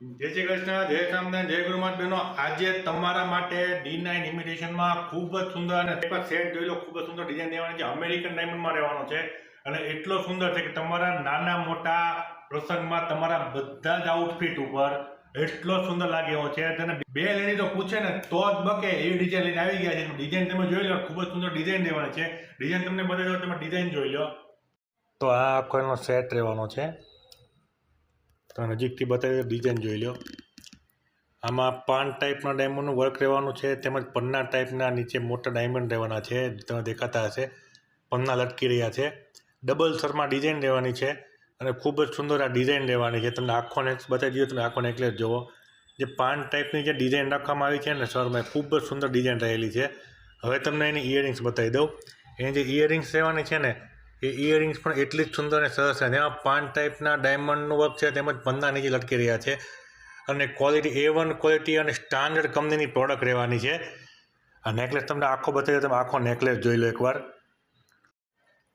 જય શ્રી કૃષ્ણ, જય સ્વામિનારાયણ, જય ગુરુમાત બહેનો. આજે તમારા માટે D9 ઇમિટેશનમાં ખૂબ જ સુંદર અને સેટ જોઈ લો, ખૂબ જ સુંદર ડિઝાઇન દેવાની છે. અમેરિકન ડાયમંડમાં રહેવાનો છે અને એટલો સુંદર છે કે તમારા નાના મોટા પ્રસંગમાં તમારા બધા જ આઉટફિટ ઉપર એટલો સુંદર લાગે એવો છે. તેને બે લેડી તો પૂછે ને તો જ બકે એવી ડિઝાઇન લઈને આવી ગયા છે. ડિઝાઇન તમે જોઈ લો, ખૂબ જ સુંદર ડિઝાઇન દેવાની છે. ડિઝાઇન તમને બતાવી દો, તમે ડિઝાઇન જોઈ લો. તો આ આખો એનો સેટ રહેવાનો છે. તો નજીકથી બતાવી ડિઝાઇન જોઈ લો. આમાં 5 ટાઈપના ડાયમંડનું વર્ક રહેવાનું છે, તેમજ પન્ના ટાઈપના નીચે મોટા ડાયમંડ રહેવાના છે. તમે દેખાતા હશે, પન્ના લટકી રહ્યા છે. ડબલ સરમાં ડિઝાઇન રહેવાની છે અને ખૂબ જ સુંદર આ ડિઝાઇન રહેવાની છે. તમને આખો નેક્લેસ બતાવી દઈએ. તમે આખો નેકલેસ જુઓ, જે 5 ટાઈપની જે ડિઝાઇન રાખવામાં આવી છે ને સરમાં, ખૂબ જ સુંદર ડિઝાઇન રહેલી છે. હવે તમને એની ઇયરિંગ્સ બતાવી દઉં. એની જે ઇયરિંગ્સ રહેવાની છે ને, એ ઇયરિંગ્સ પણ એટલી જ સુંદર અને સરસ છે. તેમાં 5 ટાઈપના ડાયમંડનું વર્ક છે, તેમજ પન્ના નીચે લટકી રહ્યા છે અને ક્વોલિટી A1 ક્વોલિટી અને સ્ટાન્ડર્ડ કંપનીની પ્રોડક્ટ રહેવાની છે. આ નેકલેસ તમને આખો બતાવી, તમે આખો નેકલેસ જોઈ લો એકવાર.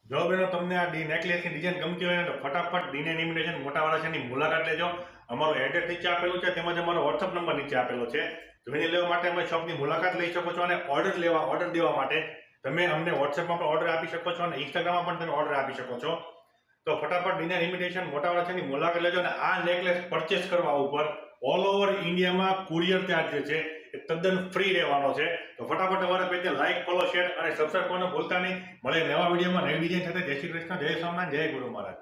જો બેનો તમને આ નેકલેસની ડિઝાઇન ગમતી હોય ને તો ફટાફટ D9 ઇમિટેશન મોટાવાળા છે ની મુલાકાત લેજો. અમારો એડ્રેસ નીચે આપેલું છે, તેમજ અમારો વોટ્સઅપ નંબર નીચે આપેલો છે. જોઈને લેવા માટે અમે શોપની મુલાકાત લઈ શકો છો અને ઓર્ડર દેવા માટે તમે અમને વોટ્સએપમાં પણ ઓર્ડર આપી શકો છો અને ઇન્સ્ટાગ્રામમાં પણ તમે ઓર્ડર આપી શકો છો. તો ફટાફટ D9 ઇમિટેશન મોટાવાળા છે ની મુલાકાત લેજો અને આ નેકલેસ પરચેસ કરવા ઉપર ઓલ ઓવર ઇન્ડિયામાં કુરિયર ચાર્જ જે છે એ તદ્દન ફ્રી રહેવાનો છે. તો ફટાફટ અમારા પેજને લાઈક, ફોલો, શેર અને સબસ્ક્રાઈબ કરવાનું ભૂલતા નહીં. મળે નવા વિડીયોમાં નવી ડિઝાઇન સાથે. જય શ્રી કૃષ્ણ, જય સ્વામિનારાયણ, જય ગુરુ મહારાજ.